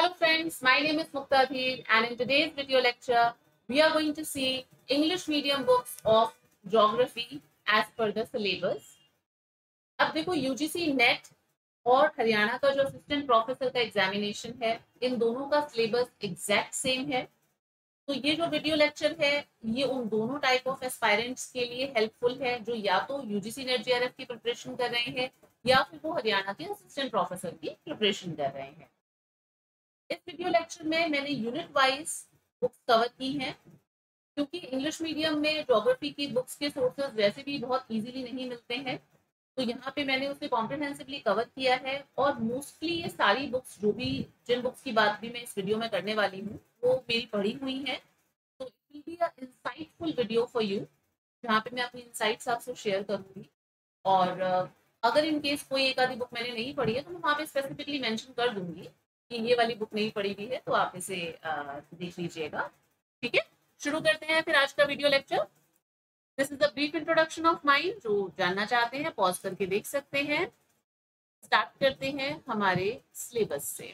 Hello friends, my name is Muktadhir and in today's video lecture, we are going to see English medium books of geography as per the syllabus. अब देखो UGC net और हरियाणा का जो assistant professor का examination है, इन दोनों का syllabus exact same है। तो ये जो वीडियो लेक्चर है, ये उन दोनों टाइप ऑफ एस्पायरेंट्स के लिए हेल्पफुल है जो या तो यूजीसी नेट जेआरएफ की प्रिपरेशन कर रहे हैं या फिर वो हरियाणा के असिस्टेंट प्रोफेसर की प्रिपरेशन कर रहे हैं। इस वीडियो लेक्चर में मैंने यूनिट वाइज बुक्स कवर की हैं, क्योंकि इंग्लिश मीडियम में ज्योग्राफी की बुक्स के सोर्सेज वैसे भी बहुत इजीली नहीं मिलते हैं, तो यहाँ पे मैंने उसे कॉम्प्रिहेंसिवली कवर किया है। और मोस्टली ये सारी बुक्स जिन बुक्स की बात भी मैं इस वीडियो में करने वाली हूँ वो मेरी पढ़ी हुई हैं। तो it will be a insightful video for you, जहाँ पे मैं अपनी इंसाइट्स आपसे शेयर करूँगी। और अगर इन केस कोई एक आधी बुक मैंने नहीं पढ़ी है तो मैं वहाँ पे स्पेसिफिकली मेंशन कर दूंगी कि ये वाली बुक नहीं पढ़ी हुई है, तो आप इसे देख लीजिएगा। ठीक है, शुरू करते हैं फिर आज का video lecture. This is a brief introduction of mind. जो जानना चाहते हैं पॉज करके देख सकते हैं। स्टार्ट करते हैं हमारे सिलेबस से।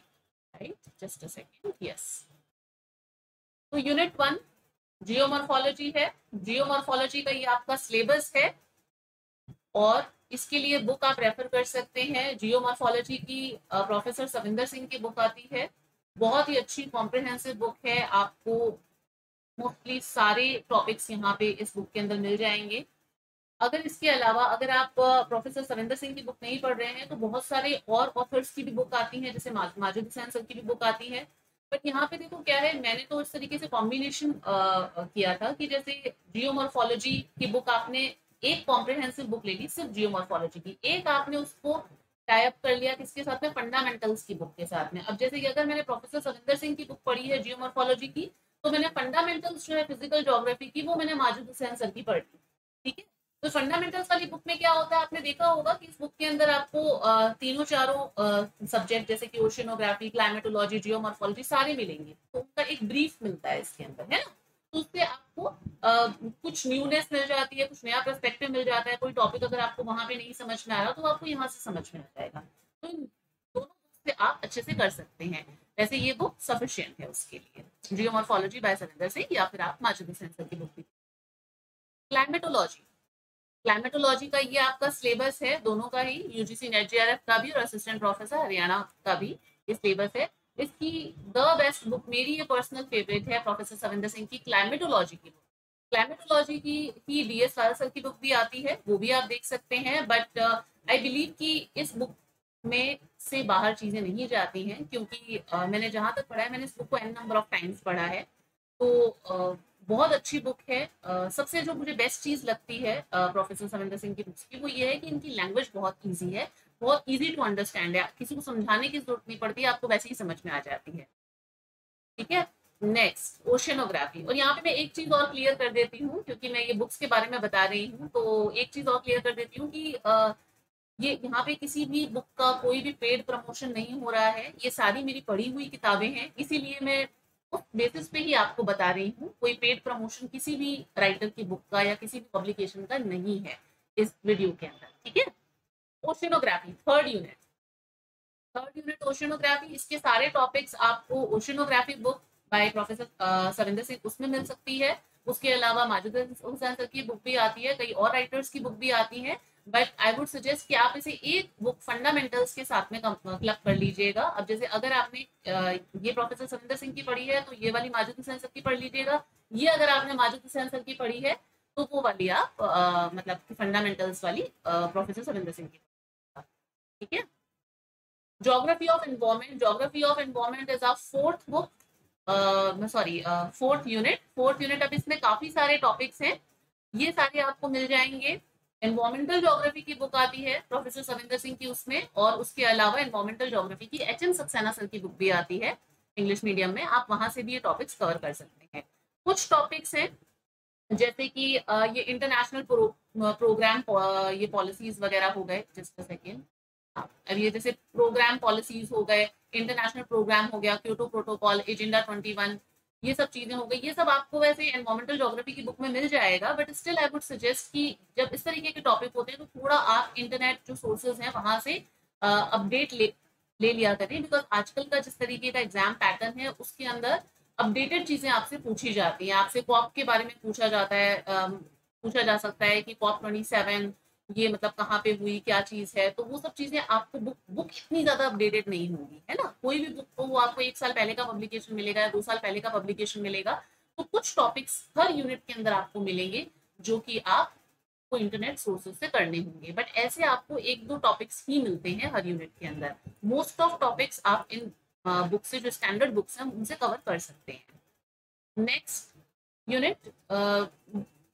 Right, just a second. Yes, तो यूनिट 1 जियोमॉर्फोलॉजी है। जियोमॉर्फोलॉजी का ये आपका सिलेबस है और इसके लिए बुक आप रेफर कर सकते हैं। जियोमॉर्फोलॉजी की प्रोफेसर सविंदर सिंह की बुक आती है, बहुत ही अच्छी कॉम्प्रिहेंसिव बुक है। आपको मोस्टली सारे टॉपिक्स यहाँ पे इस बुक के अंदर मिल जाएंगे। अगर इसके अलावा अगर आप प्रोफेसर सविंदर सिंह की बुक नहीं पढ़ रहे हैं तो बहुत सारे और ऑथर्स की भी बुक आती हैं, जैसे माजिद हुसैन सर की भी बुक आती है। बट यहाँ पे देखो क्या है, मैंने तो इस तरीके से कॉम्बिनेशन किया था कि जैसे जियोमॉर्फोलॉजी की बुक आपने एक कॉम्प्रिहेंसिव बुक ले ली सिर्फ जियोमॉर्फोलॉजी की, एक आपने उसको टाई अप कर लिया किसके साथ में, फंडामेंटल्स की बुक के साथ में। अब जैसे कि अगर मैंने प्रोफेसर सविंदर सिंह की बुक पढ़ी है जियोमॉर्फोलॉजी की, तो मैंने फंडामेंटल्स जो है फिजिकल ज्योग्राफी की वो मैंने माजिद हुसैन सर की पढ़ी। ठीक है, तो फंडामेंटल्स वाली बुक में क्या होता है, आपने देखा होगा कि इस बुक के अंदर आपको तीनों चारों सब्जेक्ट जैसे कि ओशियनोग्राफी, क्लाइमेटोलॉजी, जियोमॉर्फोलॉजी सारे मिलेंगे, तो उनका एक ब्रीफ मिलता है इसके अंदर, है ना। तो उससे आपको कुछ न्यूनेस मिल जाती है, कुछ नया पर्सपेक्टिव मिल जाता है। कोई टॉपिक अगर आपको वहां पे नहीं समझ में आ रहा तो आपको यहाँ से समझ में आ जाएगा। तो इन दोनों बुक से आप अच्छे से कर सकते हैं। वैसे ये बुक सफिशिएंट है उसके लिए, जियोमॉर्फोलॉजी बाय सविंदर सिंह, या फिर आप माजिद हुसैन सर की बुक भी। क्लाइमेटोलॉजी, क्लाइमेटोलॉजी का ये आपका सिलेबस है, दोनों का ही, यूजीसी नेट जेआरएफ का भी और असिस्टेंट प्रोफेसर हरियाणा का भी ये सिलेबस है। इसकी द बेस्ट बुक, मेरी ये पर्सनल फेवरेट है, प्रोफेसर सविंदर सिंह की क्लाइमेटोलॉजी की बुक। क्लाइमेटोलॉजी की ही डीएस वाला सर की बुक भी आती है, वो भी आप देख सकते हैं। बट आई बिलीव कि इस बुक में से बाहर चीजें नहीं जाती हैं, क्योंकि मैंने जहां तक पढ़ा है, मैंने इस बुक को एन नंबर ऑफ टाइम्स पढ़ा है। तो बहुत अच्छी बुक है। सबसे जो मुझे बेस्ट चीज लगती है प्रोफेसर सविंदर सिंह की बुक्स की, वो ये है कि इनकी लैंग्वेज बहुत ईजी है, बहुत ईजी टू अंडरस्टैंड है। किसी को समझाने की जरूरत नहीं पड़ती, आपको वैसे ही समझ में आ जाती है। ठीक है, नेक्स्ट ओशियनोग्राफी। और यहाँ पे मैं एक चीज और क्लियर कर देती हूँ, क्योंकि मैं ये बुक्स के बारे में बता रही हूँ, तो एक चीज और क्लियर कर देती हूँ कि ये यहाँ पे किसी भी बुक का कोई भी पेड प्रमोशन नहीं हो रहा है। ये सारी मेरी पढ़ी हुई किताबें हैं, इसीलिए मैं उस बेसिस पे ही आपको बता रही हूँ। कोई पेड प्रमोशन किसी भी राइटर की बुक का या किसी भी पब्लिकेशन का नहीं है इस वीडियो के अंदर। ठीक है, ओशियनोग्राफी थर्ड यूनिट ओशियनोग्राफी। इसके सारे टॉपिक्स आपको oceanography book by professor Savinder Singh उसमें मिल सकती है। उसके अलावा माजिद हुसैन सर की बुक भी आती है, कई और राइटर्स की बुक भी आती है। बट आई वुड सजेस्ट कि आप इसे एक बुक फंडामेंटल्स के साथ में क्लब कर लीजिएगा। अब जैसे अगर आपने ये प्रोफेसर सविंदर सिंह की पढ़ी है तो ये वाली माजिद हुसैन सर की पढ़ लीजिएगा। ये अगर आपने माजिद हुसैन सर की पढ़ी है तो वो वाली आप मतलब फंडामेंटल्स वाली प्रोफेसर सविंदर सिंह की। ठीक है, geography of environment. Geography of environment is our fourth book, sorry fourth unit. अब इसमें काफी सारे टॉपिक्स हैं, ये सारे आपको मिल जाएंगे। एनवायरमेंटल ज्योग्राफी की बुक आती है प्रोफेसर सविंदर सिंह की उसमें, और उसके अलावा एनवायरमेंटल ज्योग्राफी की एच एन सक्सेना सर की बुक भी आती है इंग्लिश मीडियम में। आप वहां से भी ये टॉपिक्स कवर कर सकते हैं। कुछ टॉपिक्स हैं जैसे कि ये इंटरनेशनल प्रोग्राम, ये पॉलिसीज वगैरह हो गए। जस्ट सेकेंड, अब ये जैसे प्रोग्राम पॉलिसीज हो गए, इंटरनेशनल प्रोग्राम हो गया, क्योटो प्रोटोकॉल, एजेंडा 21, ये सब चीजें हो गई। ये सब आपको वैसे एनवायरमेंटल ज्योग्राफी की बुक में मिल जाएगा। But still I would suggest कि जब इस तरीके के टॉपिक होते हैं तो थोड़ा आप इंटरनेट जो सोर्सेज हैं वहां से अपडेट ले लिया करें, बिकॉज आजकल का जिस तरीके का एग्जाम पैटर्न है उसके अंदर अपडेटेड चीजें आपसे पूछी जाती हैं। आपसे कॉप के बारे में पूछा जाता है, पूछा जा सकता है कि कॉप 27 ये मतलब कहाँ पे हुई, क्या चीज है, तो वो सब चीजें आपको बुक इतनी ज्यादा अपडेटेड नहीं होगी, है ना। कोई भी बुक को वो आपको 1 साल पहले का पब्लिकेशन मिलेगा या 2 साल पहले का पब्लिकेशन मिलेगा, तो कुछ टॉपिक्स हर यूनिट के अंदर आपको मिलेंगे जो कि आपको इंटरनेट सोर्सेज से करने होंगे, बट ऐसे आपको 1-2 टॉपिक्स ही मिलते हैं हर यूनिट के अंदर। मोस्ट ऑफ टॉपिक्स आप इन बुक से, जो स्टैंडर्ड बुक्स हैं उनसे कवर कर सकते हैं। Next unit,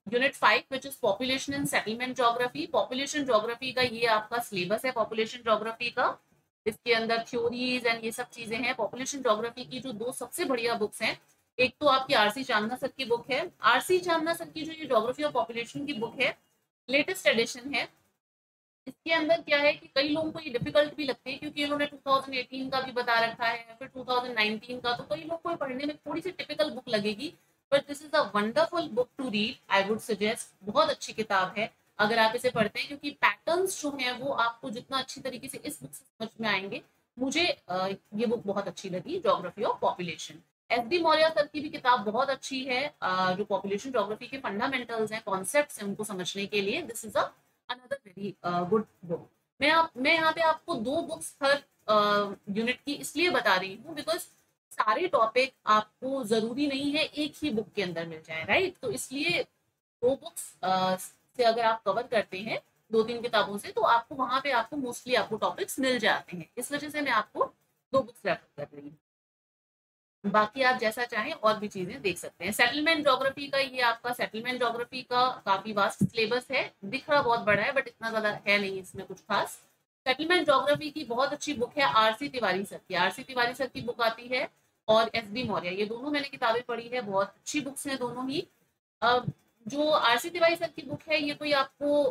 unit 5 which is population and settlement geography. Population geography का ये आपका सिलेबस है पॉपुलेशन ज्योग्राफी का। इसके अंदर थ्योरीज एंड ये सब चीजें हैं। पॉपुलेशन ज्योग्राफी की जो 2 सबसे बढ़िया बुक्स हैं, एक तो आपकी आरसी चांदना सर की बुक है। आरसी चांदना सर की जो ये ज्योग्राफी ऑफ पॉपुलेशन की बुक है, लेटेस्ट एडिशन है। इसके अंदर क्या है कि कई लोगों को ये डिफिकल्ट भी लगती है, क्योंकि इन्होंने 2018 का भी बता रखा है, फिर 2019 का, तो कई लोगों को पढ़ने में थोड़ी सी टिपिकल बुक लगेगी, but this is a wonderful book to read, I would suggest. बहुत अच्छी किताब है अगर आप इसे पढ़ते हैं, क्योंकि पैटर्न्स जो हैं वो आपको जितना अच्छी तरीके से इस बुक से समझ में आएंगे, मुझे ये बुक बहुत अच्छी लगी, geography of population. S D Maurya sir की भी किताब बहुत अच्छी है, जो पॉपुलेशन ज्योग्राफी के फंडामेंटल्स हैं, कॉन्सेप्ट्स हैं, उनको समझने के लिए this is another very good book. मैं यहाँ पे आपको 2 बुक्स हर यूनिट की इसलिए बता रही हूँ, बिकॉज सारे टॉपिक आपको जरूरी नहीं है एक ही बुक के अंदर मिल जाए, राइट। तो इसलिए 2 बुक्स से अगर आप कवर करते हैं 2-3 किताबों से, तो आपको वहां पे आपको मोस्टली आपको टॉपिक्स मिल जाते हैं। इस वजह से मैं आपको 2 बुक्स रेफर कर रही हूँ। बाकी आप जैसा चाहें और भी चीजें देख सकते हैं। सेटलमेंट ज्योग्राफी का, ये आपका सेटलमेंट ज्योग्राफी का काफी वास्ट सिलेबस है, दिख रहा बहुत बड़ा है बट इतना ज्यादा है नहीं इसमें कुछ खास। सेटलमेंट ज्योग्राफी की बहुत अच्छी बुक है आरसी तिवारी सर की। आरसी तिवारी सर की बुक आती है, और एस डी मौर्य, ये दोनों मैंने किताबें पढ़ी है, बहुत अच्छी बुक्स हैं दोनों ही। जो आरसी तिवारी सर की बुक है, ये कोई आपको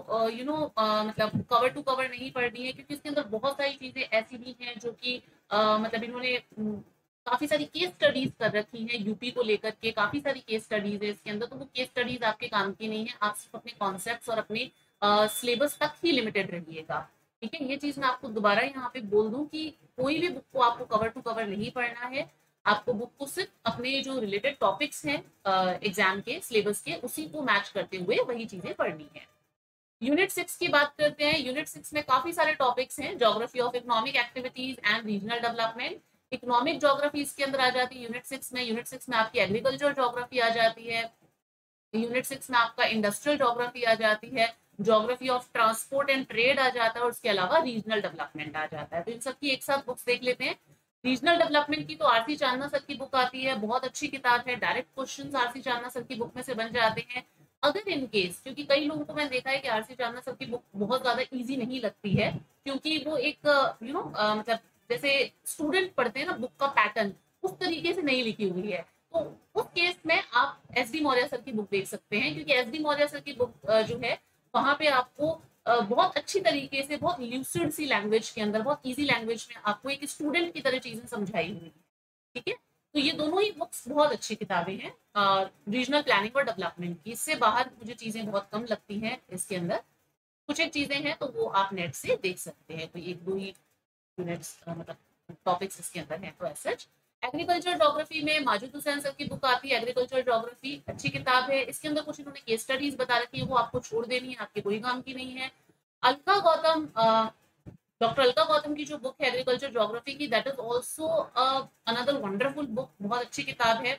मतलब कवर टू कवर नहीं पढ़नी है, क्योंकि इसके अंदर बहुत सारी चीजें ऐसी भी हैं जो कि मतलब इन्होंने काफी सारी केस स्टडीज कर रखी हैं यूपी को लेकर के, काफी सारी केस स्टडीज है इसके अंदर, तो वो केस स्टडीज आपके काम की नहीं है, आप सिर्फ अपने कॉन्सेप्ट्स और अपने सिलेबस तक ही लिमिटेड रहिएगा, ठीक है। ये चीज मैं आपको दोबारा यहाँ पे बोल दूं कि कोई भी बुक को आपको कवर टू कवर नहीं पढ़ना है, आपको बुक को सिर्फ अपने जो रिलेटेड टॉपिक्स हैं एग्जाम के सिलेबस के, उसी को मैच करते हुए वही चीजें पढ़नी है। यूनिट 6 की बात करते हैं। यूनिट 6 में काफी सारे टॉपिक्स हैं। Geography of economic activities and regional development, economic geography इसके अंदर आ जाती है यूनिट 6 में। यूनिट 6 में आपकी एग्रीकल्चर ज्योग्राफी आ जाती है। यूनिट 6 में आपका इंडस्ट्रियल ज्योग्राफी आ जाती है। Geography of transport and trade आ जाता है, और उसके अलावा रीजनल डेवलपमेंट आ जाता है। तो इन सब की एक साथ बुक्स देख लेते हैं। रीजनल डेवलपमेंट की तो आरसी चांदना सर की बुक आती है, बहुत अच्छी किताब है, direct questions RC Chandna sir की बुक में से बन जाते हैं। अगर इन केस, क्योंकि कई लोगों को मैंने देखा है कि आरसी चांदना सर की बुक बहुत ज्यादा इजी नहीं लगती है, क्योंकि वो एक मतलब जैसे स्टूडेंट पढ़ते हैं ना बुक का पैटर्न, उस तरीके से नहीं लिखी हुई है। तो उस केस में आप एस डी मौर्य सर की बुक देख सकते हैं, क्योंकि एस डी मौर्य सर की बुक जो है, वहां पे आपको बहुत अच्छी तरीके से, बहुत ल्यूसिड सी लैंग्वेज के अंदर, बहुत इजी लैंग्वेज में आपको एक स्टूडेंट की तरह चीजें समझाई हुई है, ठीक है। तो ये दोनों ही बुक्स बहुत अच्छी किताबें हैं रीजनल प्लानिंग और डेवलपमेंट की। इससे बाहर मुझे चीजें बहुत कम लगती हैं इसके अंदर। कुछ एक चीजें हैं तो वो आप नेट से देख सकते हैं, कोई 1-2 ही यूनिट्स मतलब टॉपिक्स इसके अंदर हैं। तो ऐसा एग्रीकल्चर ज्योग्राफी में माजिद हुसैन सर की बुक आती है, एग्रीकल्चर ज्योग्राफी, अच्छी किताब है। इसके अंदर कुछ इन्होंने केस स्टडीज बता रखी है, वो आपको छोड़ देनी है, आपके कोई काम की नहीं है। अलका गौतम, डॉक्टर अलका गौतम की जो बुक है एग्रीकल्चर ज्योग्राफी की, that is also another wonderful book, बहुत अच्छी किताब है।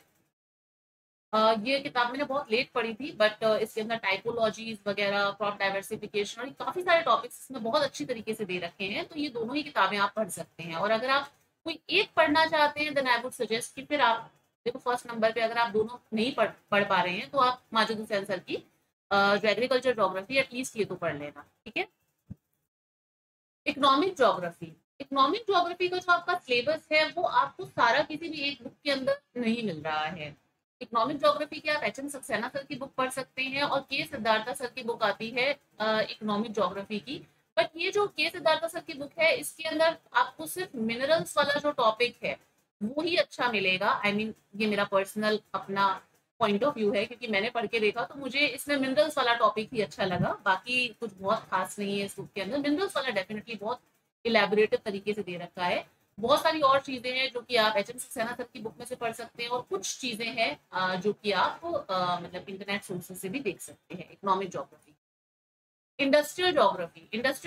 ये किताब मैंने बहुत लेट पढ़ी थी, बट इसके अंदर टाइपोलॉजीज वगैरह, क्रॉप डाइवर्सिफिकेशन और काफी सारे टॉपिक्स इसमें बहुत अच्छी तरीके से दे रखे हैं। तो ये दोनों ही किताबें आप पढ़ सकते हैं, और अगर आप कोई एक पढ़ना चाहते हैं, देन आई वुड सजेस्ट कि फिर आप देखो फर्स्ट नंबर पे, अगर आप दोनों नहीं पढ़ पा रहे हैं, तो आप माजिद हुसैन सर की जो एग्रीकल्चर ज्योग्राफी, एटलीस्ट ये तो पढ़ लेना, ठीक है। इकोनॉमिक ज्योग्राफी, इकोनॉमिक ज्योग्राफी का जो आपका सिलेबस है, वो आपको सारा किसी भी एक बुक के अंदर नहीं मिल रहा है। इकोनॉमिक ज्योग्राफी की आप एच एन सक्सेना सर की बुक पढ़ सकते हैं, और के सिद्धार्था सर की बुक आती है इकोनॉमिक ज्योग्राफी की। बट ये जो के सिद्धार्था सर की बुक है, इसके अंदर आपको सिर्फ मिनरल्स वाला जो टॉपिक है वो ही अच्छा मिलेगा। आई मीन ये मेरा पर्सनल अपना पॉइंट ऑफ व्यू है, क्योंकि मैंने पढ़ के देखा तो मुझे इसमें मिनरल्स वाला टॉपिक ही अच्छा लगा, बाकी कुछ बहुत खास नहीं है इस बुक के अंदर। मिनरल्स वाला डेफिनेटली बहुत इलेबोरेटिव तरीके से दे रखा है, बहुत सारी और चीजें हैं जो कि आप एच एम सक्सेना सर की बुक में से पढ़ सकते हैं, और कुछ चीजें हैं जो कि आप मतलब इंटरनेट सोर्सेज से भी देख सकते हैं। इकोनॉमिक ज्योग्राफी, इंडस्ट्रियल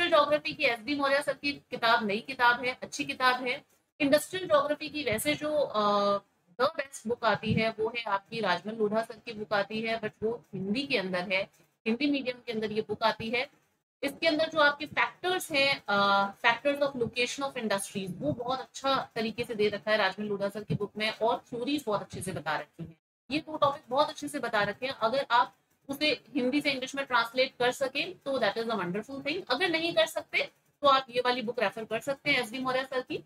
ज्योग्राफी की एस डी मौर्य सर की किताब नई किताब है, अच्छी किताब है। इंडस्ट्रियल ज्योग्राफी की वैसे जो द बेस्ट बुक आती है वो है आपकी राजमल लोढ़ा सर की बुक आती है, बट वो हिंदी के अंदर है, हिंदी मीडियम के अंदर ये बुक आती है। इसके अंदर जो आपके फैक्टर्स हैं, factors of location of industries, वो बहुत अच्छा तरीके से दे रखा है राजमल लोढ़ा सर की बुक में, और थ्योरीज बहुत अच्छे से बता रखी है। ये दो टॉपिक बहुत अच्छे से बता रखे हैं। अगर आप उसे हिंदी से इंग्लिश में ट्रांसलेट कर सके तो that is a wonderful thing. अगर नहीं कर सकते तो आप ये वाली बुक रेफर कर सकते हैं एस डी मौर्य सर की।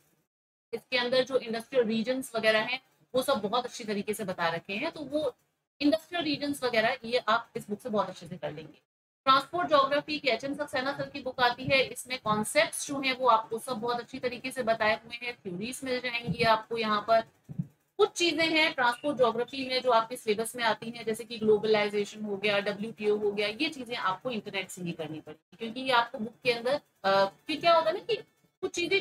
इसके अंदर जो इंडस्ट्रियल रीजन्स वगैरह हैं वो सब बहुत अच्छी तरीके से बता रखे हैं, तो वो इंडस्ट्रियल रीजन्स वगैरह ये आप इस बुक से बहुत अच्छे से कर लेंगे। ट्रांसपोर्ट ज्योग्राफी की एच एम सक्सेना सर की बुक आती है, इसमें कॉन्सेप्ट्स जो हैं वो आपको सब बहुत अच्छी तरीके से बताए हुए हैं, थ्योरीज मिल जाएंगी आपको यहाँ पर। कुछ चीजें हैं ट्रांसपोर्ट ज्योग्राफी में जो आपके सिलेबस में आती हैं, जैसे कि ग्लोबलाइजेशन हो गया, डब्ल्यूटीओ हो गया, ये चीजें आपको इंटरनेट से ही करनी पड़ेगी, क्योंकि ये आपको बुक के अंदर फिर क्या होता है ना कि कुछ चीजें,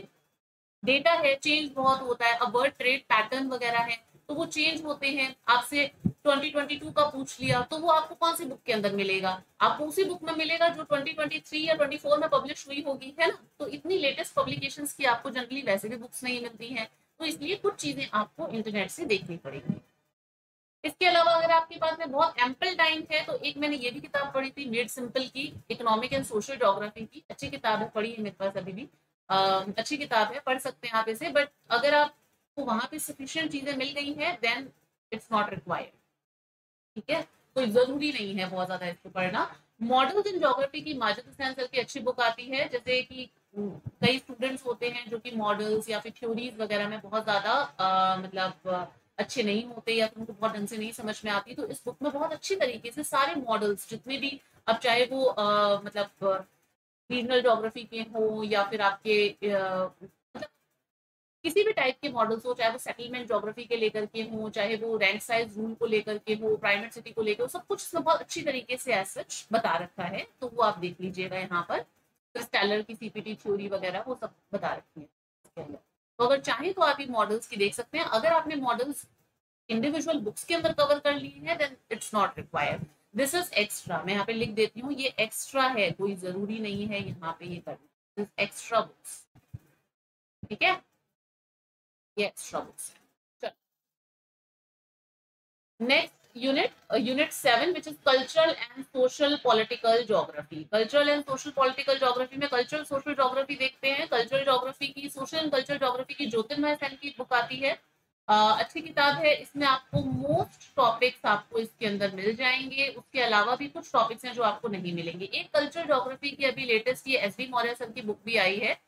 डेटा है चेंज बहुत होता है, अब वर्ल्ड ट्रेड पैटर्न वगैरह है तो वो चेंज होते हैं। आपसे 2022 का पूछ लिया तो वो आपको कौन सी बुक के अंदर मिलेगा, आपको उसी बुक में मिलेगा जो 2023 या 24 में पब्लिश हुई होगी, है ना। तो इतनी लेटेस्ट पब्लिकेशंस की आपको जनरली वैसे भी बुक्स नहीं मिलती हैं, तो इसलिए कुछ चीजें आपको इंटरनेट से देखनी पड़ेगी। इसके अलावा अगर आपके पास में बहुत एम्पल टाइम है तो एक मैंने ये भी किताब पढ़ी थी मेड सिंपल की, इकोनॉमिक एंड सोशल ज्योग्राफी की, अच्छी किताब है, पढ़ी है मेरे पास अभी भी, अच्छी किताब है, पढ़ सकते हैं आप इसे। बट अगर आपको वहां पे सफिशिएंट चीजें मिल गई हैं देन इट्स नॉट रिक्वायर्ड, ठीक है। कोई जरूरी नहीं है बहुत ज्यादा इसको पढ़ना। मॉडल्स इन ज्योग्राफी की माजिद हुसैन सर की अच्छी बुक आती है, जैसे कि कई स्टूडेंट्स होते हैं जो कि मॉडल्स या फिर थ्योरीज वगैरह में बहुत ज्यादा मतलब अच्छे नहीं होते या फिर उनको बहुत ढंग से नहीं समझ में आती, तो इस बुक में बहुत अच्छी तरीके से सारे मॉडल्स जितने भी, अब चाहे वो मतलब रीजनल ज्योग्राफी के हो या फिर आपके मतलब किसी भी टाइप के मॉडल्स हो, चाहे वो सेटलमेंट ज्योग्राफी के लेकर के हो, चाहे वो रैंक साइज रूल को लेकर के हो, प्राइमेट सिटी को लेकर हो, सब कुछ इसमें बहुत अच्छी तरीके से एज सच बता रखा है, तो वो आप देख लीजिएगा यहाँ पर। स्टेलर की सीपीटी थ्योरी वगैरह वो सब बता रखी है इसके अंदर। तो अगर चाहे तो आप ये मॉडल्स की देख सकते हैं। अगर आपने मॉडल्स इंडिविजुअल बुक्स के अंदर कवर कर लिए हैं then it's not required, this is extra. मैं यहाँ पे लिख देती हूँ ये एक्स्ट्रा है, कोई जरूरी नहीं है यहाँ पे ये करना, दिस एक्स्ट्रा बुक्स, ठीक है, ये एक्स्ट्रा बुक्स है। Next unit, unit 7 which is cultural and social political geography. Cultural and social political geography में कल्चरल सोशल ज्योग्राफी देखते हैं। कल्चरल ज्योग्राफी की, सोशल एंड कल्चरल ज्योग्राफी की ज्योतिर्मय सेन की बुक आती है, अच्छी किताब है। इसमें आपको मोस्ट टॉपिक्स आपको इसके अंदर मिल जाएंगे, उसके अलावा भी कुछ टॉपिक्स हैं जो आपको नहीं मिलेंगे। एक कल्चरल ज्योग्राफी की अभी लेटेस्ट ये एस डी मौर्य सर की बुक भी आई है,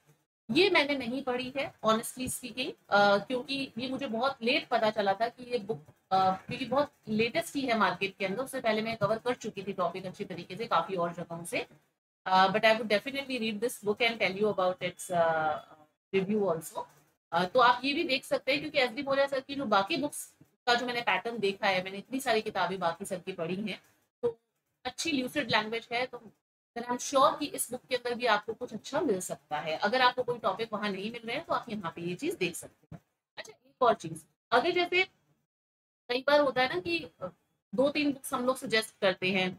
ये मैंने नहीं पढ़ी है ऑनेस्टली स्पीकिंग, क्योंकि ये मुझे बहुत लेट पता चला था कि ये बुक क्योंकि बहुत लेटेस्ट ही है मार्केट के अंदर, उससे पहले मैं कवर कर चुकी थी टॉपिक अच्छी तरीके से काफी और जगहों से। But I would definitely read this book and tell you about its review also. तो आप ये भी देख सकते हैं, क्योंकि एस डी मौर्य सर की जो बाकी बुक्स का जो मैंने पैटर्न देखा है, मैंने इतनी सारी किताबें बाकी सर की पढ़ी हैं, तो अच्छी ल्यूसिड लैंग्वेज है, तो आई एम श्योर कि इस बुक के अंदर भी आपको कुछ अच्छा मिल सकता है। अगर आपको कोई टॉपिक वहां नहीं मिल रहे हैं तो आप यहाँ पे ये चीज देख सकते हैं। अच्छा, एक और चीज, अगर जैसे कई बार होता है ना कि दो तीन बुक्स हम लोग सजेस्ट करते हैं,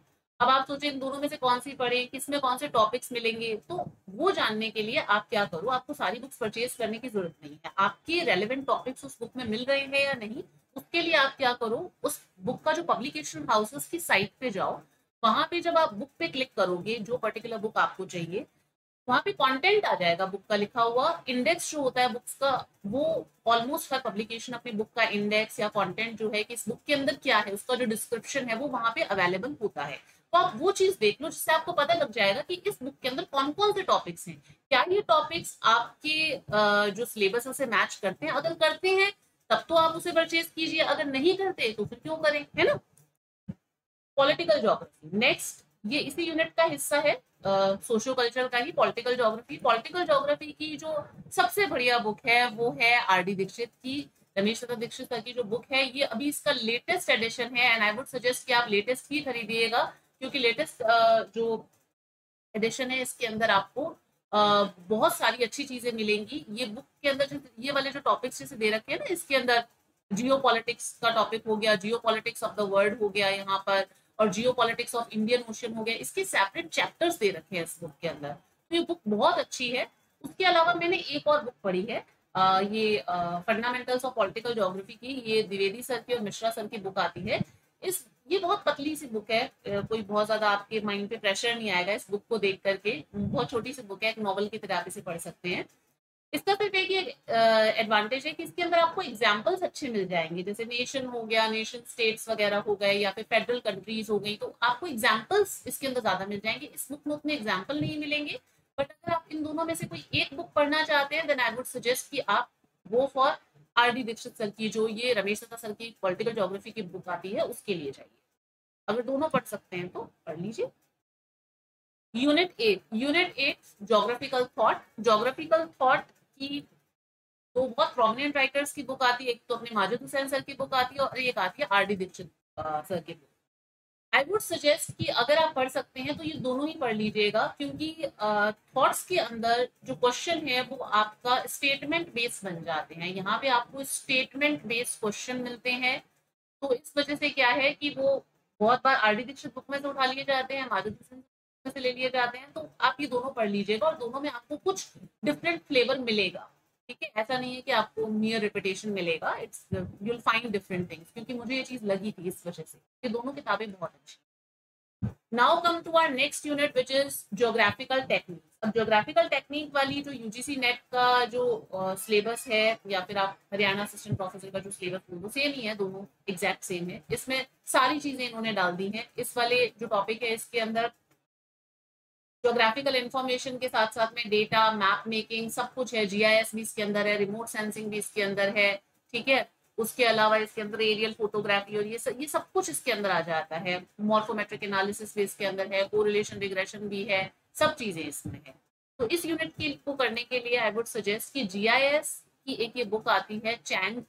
अब आप सोचें इन दोनों में से कौन सी पढ़े, किसमें कौन से टॉपिक्स मिलेंगे, तो वो जानने के लिए आप क्या करो, आपको सारी बुक्स परचेज करने की जरूरत नहीं है। आपके रेलेवेंट टॉपिक्स उस बुक में मिल रहे हैं या नहीं, उसके लिए आप क्या करो, उस बुक का जो पब्लिकेशन हाउसेस की साइट पे जाओ, वहां पे जब आप बुक पे क्लिक करोगे जो पर्टिकुलर बुक आपको चाहिए, वहां पे कंटेंट आ जाएगा बुक का लिखा हुआ, इंडेक्स जो होता है बुक्स का, वो ऑलमोस्ट हर पब्लिकेशन अपनी बुक का इंडेक्स या कंटेंट जो है कि इस बुक के अंदर क्या है, उसका जो डिस्क्रिप्शन है वो वहां पे अवेलेबल होता है। तो आप वो चीज देख लो जिससे आपको पता लग जाएगा कि इस बुक के अंदर कौन कौन से टॉपिक्स हैं, क्या ये टॉपिक्स आपके जो सिलेबस से मैच करते हैं। अगर करते हैं तब तो आप उसे परचेज कीजिए, अगर नहीं करते तो फिर क्यों करें, है ना। पॉलिटिकल ज्योग्राफी नेक्स्ट, ये इसी यूनिट का हिस्सा है, सोशियो कल्चर का ही, पॉलिटिकल ज्योग्राफी। पॉलिटिकल ज्योग्राफी की जो सबसे बढ़िया बुक है वो है आर डी दीक्षित की, रमेश चंद्र दीक्षित सर की जो बुक है, ये अभी इसका लेटेस्ट एडिशन है, एंड आई वुड सजेस्ट कि आप लेटेस्ट ही खरीदिएगा, क्योंकि लेटेस्ट जो एडिशन है इसके अंदर आपको बहुत सारी अच्छी चीजें मिलेंगी ये बुक के अंदर। जो ये वाले जो टॉपिक्स जैसे दे रखे हैं ना, इसके अंदर जियो पॉलिटिक्स का टॉपिक हो गया, जियो पॉलिटिक्स ऑफ द वर्ल्ड हो गया यहाँ पर, और जियो पॉलिटिक्स ऑफ इंडियन ओशन हो गया, इसके सेपरेट चैप्टर्स दे रखे हैं इस बुक के अंदर। तो ये बुक बहुत अच्छी है। उसके अलावा मैंने एक और बुक पढ़ी है, ये फंडामेंटल्स ऑफ पॉलिटिकल ज्योग्राफी की, ये द्विवेदी सर की और मिश्रा सर की बुक आती है। इस ये बहुत पतली सी बुक है, कोई बहुत ज्यादा आपके माइंड पे प्रेशर नहीं आएगा इस बुक को देख करके। बहुत छोटी सी बुक है, एक नॉवल की तरह आप इसे पढ़ सकते हैं। इसका सिर्फ एक ही एडवांटेज है कि इसके अंदर आपको एग्जाम्पल्स अच्छे मिल जाएंगे, जैसे नेशन हो गया, नेशन स्टेट्स वगैरह हो गए, या फिर फेडरल कंट्रीज हो गई, तो आपको एग्जाम्पल्स इसके अंदर ज्यादा मिल जाएंगे। इस बुक में उतने एग्जाम्पल नहीं मिलेंगे, बट अगर आप इन दोनों में से कोई एक बुक पढ़ना चाहते हैं, देन आई वुड सजेस्ट कि आप go for RD. Dikshit sir की, जो ये रमेश दत्ता सर की पॉलिटिकल ज्योग्राफी की बुक आती है, उसके लिए जाइए। अगर दोनों पढ़ सकते हैं तो पढ़ लीजिए। Unit 8 geographical thought. Geographical thought की तो बहुत प्रोमिनेंट राइटर्स की बुक आती है, एक तो अपने माजिद हुसैन सर की बुक आती है, और एक आती है आर.डी. दीक्षित सर की बुक। आई वुड सजेस्ट कि अगर आप पढ़ सकते हैं तो ये दोनों ही पढ़ लीजिएगा, क्योंकि थॉट्स के अंदर जो क्वेश्चन है वो आपका स्टेटमेंट बेस्ड बन जाते हैं। यहाँ पे आपको स्टेटमेंट बेस्ड क्वेश्चन मिलते हैं, तो इस वजह से क्या है कि वो बहुत बार आर.डी. दीक्षित बुक में से उठा लिए जाते हैं, माजिद हुसैन में से ले लिए जाते हैं। तो आप ये दोनों पढ़ लीजिएगा, और दोनों में आपको कुछ डिफरेंट फ्लेवर मिलेगा। ठीक है, ऐसा नहीं है कि आपको मियर रिपीटेशन मिलेगा, it's you will find different things, क्योंकि मुझे ये चीज लगी थी इस वजह से। ये दोनों किताबें बहुत अच्छी। Now come to our next unit which is geographical technique. अब ज्योग्राफिकल टेक्निक वाली जो यूजीसी नेट का जो सिलेबस है, या फिर आप हरियाणा असिस्टेंट प्रोफेसर का जो सिलेबस है, वो सेम ही है, दोनों एग्जैक्ट सेम है। इसमें सारी चीजें इन्होंने डाल दी हैं। इस वाले जो टॉपिक है इसके अंदर ज्योग्राफिकल इंफॉर्मेशन के साथ साथ में डेटा, मैप मेकिंग, सब कुछ है। जीआईएस भी इसके अंदर है, रिमोट सेंसिंग भी इसके अंदर है। ठीक है, उसके अलावा इसके अंदर एरियल फोटोग्राफी और ये सब कुछ इसके अंदर आ जाता है। मॉर्फोमेट्रिक एनालिसिस भी इसके अंदर है, कोरिलेशन रिग्रेशन भी है, सब चीजें इसमें है। तो इस यूनिट को करने के लिए आई वुड सजेस्ट कि जीआईएस की एक ये बुक आती है चैंग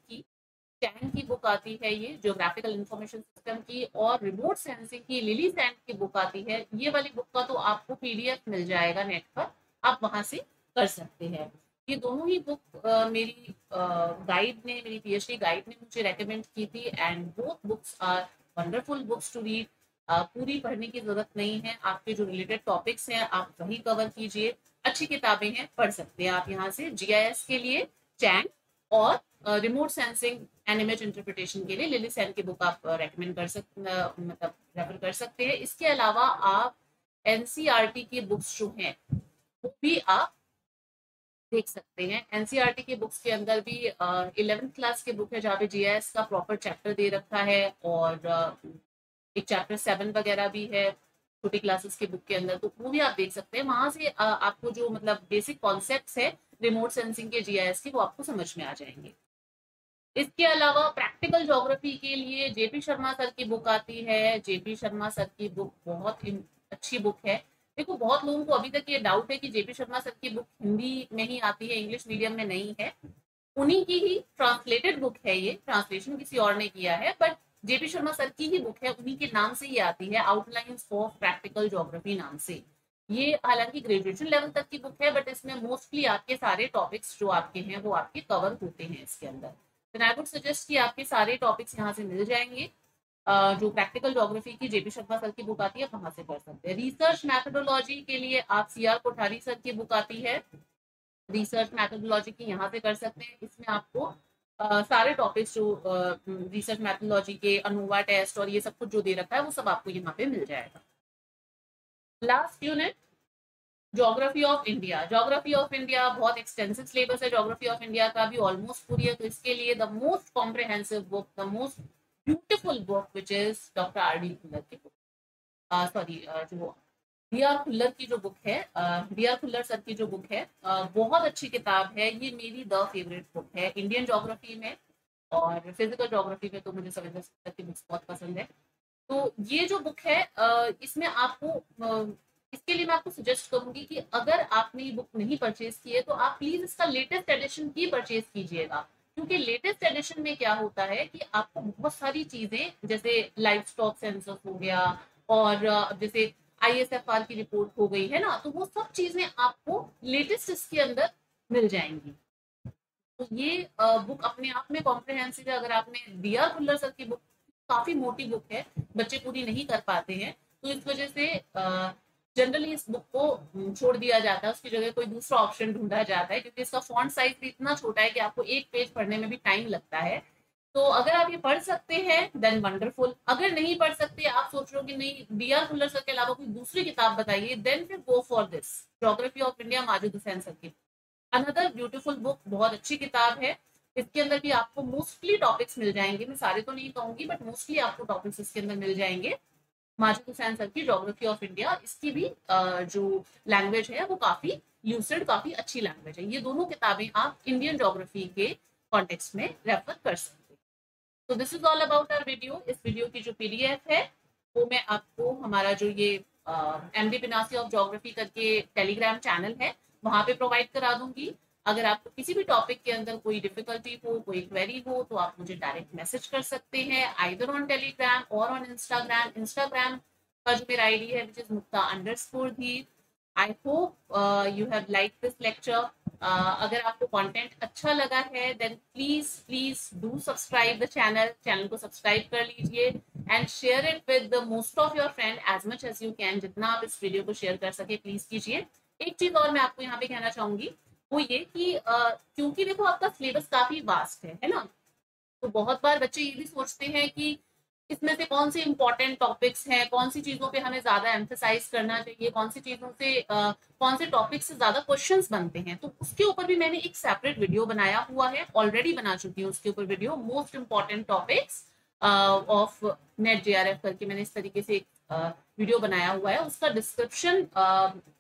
की बुक आती है, ये ज्योग्राफिकल इंफॉर्मेशन सिस्टम की, और रिमोट सेंसिंग की लिली सैंड की बुक आती है। ये वाली बुक का तो आपको पीडीएफ मिल जाएगा नेट पर, आप वहां से कर सकते हैं। ये दोनों ही बुक मेरी गाइड ने, मेरी पीएचडी गाइड ने मुझे रेकमेंड की थी, and both books are wonderful books to read. पूरी पढ़ने की जरूरत नहीं है, आपके जो रिलेटेड टॉपिक्स हैं आप वही कवर कीजिए। अच्छी किताबें हैं, पढ़ सकते हैं आप यहाँ से। जीआईएस के लिए चैंग, और remote sensing and image interpretation के लिए लिली सैन की बुक आप रेकमेंड कर सकते, मतलब रेफर कर सकते हैं। इसके अलावा आप एनसीईआरटी की बुक्स जो हैं वो भी आप देख सकते हैं। एनसीईआरटी की बुक्स के अंदर भी 11th क्लास की बुक है, जहाँ पे जीआईएस का प्रॉपर चैप्टर दे रखा है, और एक चैप्टर 7 वगैरह भी है छोटी क्लासेस की बुक के अंदर, तो वो भी आप देख सकते हैं। वहां से आपको जो मतलब बेसिक कॉन्सेप्ट्स है रिमोट सेंसिंग के जीआईएस के, वो आपको समझ में आ जाएंगे। इसके अलावा प्रैक्टिकल ज्योग्राफी के लिए जेपी शर्मा सर की बुक आती है। जेपी शर्मा सर की बुक बहुत अच्छी बुक है। देखो, बहुत लोगों को अभी तक ये डाउट है कि जेपी शर्मा सर की बुक हिंदी में ही आती है, इंग्लिश मीडियम में नहीं है। उन्हीं की ही ट्रांसलेटेड बुक है, ये ट्रांसलेशन किसी और ने किया है, बट जेपी शर्मा सर की ही बुक है, उन्हीं के नाम से ही आती है, आउटलाइंस ऑफ प्रैक्टिकल ज्योग्राफी नाम से। ये हालांकि ग्रेजुएशन लेवल तक की बुक है, बट इसमें मोस्टली आपके सारे टॉपिक्स जो आपके हैं वो आपके कवर होते हैं इसके अंदर। तो आई वुड सजेस्ट कि आपके सारे टॉपिक्स यहाँ से मिल जाएंगे। जो प्रैक्टिकल ज्योग्राफी की जेपी शर्मा सर की बुक आती है वहां से कर सकते हैं। रिसर्च मैथडोलॉजी के लिए आप सीआर कोठारी सर की बुक आती है, रिसर्च मैथडोलॉजी की, यहाँ से कर सकते हैं। इसमें आपको सारे टॉपिक्स जो रिसर्च मैथडोलॉजी के, अनोवा टेस्ट और ये सब कुछ जो दे रखा है वो सब आपको यहाँ पे मिल जाएगा। Last unit geography of India. Geography of India बहुत एक्सटेंसिव सिलेबस है, ज्योग्राफी ऑफ इंडिया का भी ऑलमोस्ट पूरी है। तो इसके लिए the most comprehensive book, the most beautiful book which is doctor RD. Khullar की बुक, सॉरी जो बी.आर. खुल्लर की जो बुक है, बी.आर. खुल्लर सर की जो बुक है, बहुत अच्छी किताब है। ये मेरी द फेवरेट बुक है इंडियन ज्योग्राफी में, और फिजिकल ज्योग्राफी में तो मुझे सविंदर सर की बुक्स बहुत पसंद है। तो ये जो बुक है, इसमें आपको इसके लिए मैं आपको सजेस्ट करूंगी कि अगर आपने ये बुक नहीं परचेज की है तो आप प्लीज इसका लेटेस्ट एडिशन ही परचेज कीजिएगा, क्योंकि लेटेस्ट एडिशन में क्या होता है कि आपको बहुत सारी चीजें, जैसे लाइफ स्टॉक सेंसस हो गया, और जैसे ISFR की रिपोर्ट हो गई है ना, तो वो सब चीजें आपको लेटेस्ट इसके अंदर मिल जाएंगी। तो ये बुक अपने आप में कॉम्प्रिहेंसिव है। अगर आपने दिया खुल्लर सर की बुक, काफी मोटी बुक है, बच्चे पूरी नहीं कर पाते हैं, तो इस वजह से जनरली इस बुक को छोड़ दिया जाता है, उसकी जगह कोई दूसरा ऑप्शन ढूंढा जाता है, क्योंकि इसका फॉन्ट साइज भी इतना छोटा है कि आपको एक पेज पढ़ने में भी टाइम लगता है। तो अगर आप ये पढ़ सकते हैं देन वंडरफुल। अगर नहीं पढ़ सकते, आप सोच रहे हो कि नहीं DR खुल्लर सर के अलावा कोई दूसरी किताब बताइए, देन फिर go for this geography of India, Majid Hussain sir की अनदर ब्यूटीफुल बुक। बहुत अच्छी किताब है। इसके अंदर भी आपको मोस्टली टॉपिक्स मिल जाएंगे, मैं सारे तो नहीं कहूंगी बट मोस्टली आपको टॉपिक्स इसके अंदर मिल जाएंगे। माजिद हुसैन सर की ज्योग्राफी ऑफ इंडिया, इसकी भी जो लैंग्वेज है वो काफी ल्यूसिड, काफी अच्छी लैंग्वेज है। ये दोनों किताबें आप इंडियन ज्योग्राफी के कॉन्टेक्स्ट में रेफर कर सकते हैं। तो this is all about our video. इस वीडियो की जो PDF है वो मैं आपको हमारा जो ये MD पिनासी ऑफ ज्योग्राफी करके टेलीग्राम चैनल है वहां पे प्रोवाइड करा दूंगी। अगर आपको किसी भी टॉपिक के अंदर कोई डिफिकल्टी हो, कोई क्वेरी हो, तो आप मुझे डायरेक्ट मैसेज कर सकते हैं, आइदर ऑन टेलीग्राम और ऑन इंस्टाग्राम। इंस्टाग्राम का जो मेरा आईडी है which is मुक्ता_धीर। I hope you have like this lecture. अगर आपको कंटेंट अच्छा लगा है then please please do subscribe the channel को सब्सक्राइब कर लीजिए and share it with the most of your friend as much as you can. जितना आप इस वीडियो को शेयर कर सके प्लीज कीजिए। एक चीज और मैं आपको यहाँ पे कहना चाहूंगी, वो ये कि क्योंकि देखो आपका सिलेबस काफी वास्ट है ना, तो बहुत बार बच्चे ये भी सोचते हैं कि इसमें से कौन से इंपॉर्टेंट टॉपिक्स हैं, कौन सी चीजों पे हमें ज्यादा एम्फेसाइज करना चाहिए, कौन सी चीजों से कौन से टॉपिक से ज्यादा क्वेश्चंस बनते हैं। तो उसके वीडियो भी मैंने एक सेपरेट वीडियो बनाया हुआ है, ऑलरेडी बना चुकी हूँ उसके ऊपर video, most important topics of net JRF करके मैंने इस तरीके से एक वीडियो बनाया हुआ है। उसका डिस्क्रिप्शन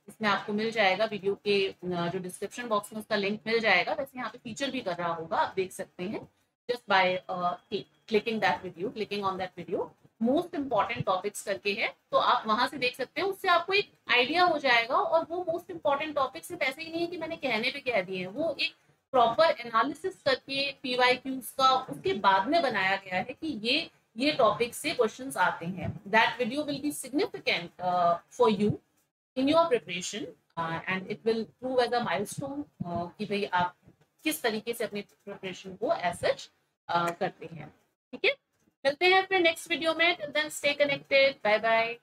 इसमें आपको मिल जाएगा, वीडियो के जो डिस्क्रिप्शन बॉक्स में उसका लिंक मिल जाएगा। वैसे यहाँ पे फीचर भी कर रहा होगा, आप देख सकते हैं just by clicking on that video। Most important topics करके है, तो आप वहां से देख सकते हैं, उससे आपको एक आइडिया हो जाएगा। और वो मोस्ट इंपॉर्टेंट टॉपिक सिर्फ ऐसे ही नहीं है कि मैंने कहने पे कह दिए हैं, वो एक प्रॉपर एनालिसिस करके PYQs का उसके बाद में बनाया गया है कि ये टॉपिक से क्वेश्चंस आते हैं। That video will be significant for you in your preparation and it will prove as a milestone कि भाई आप किस तरीके से अपनी प्रिपरेशन को एज सच करते हैं। ठीक है, मिलते हैं फिर नेक्स्ट वीडियो में। Till then stay connected, bye bye.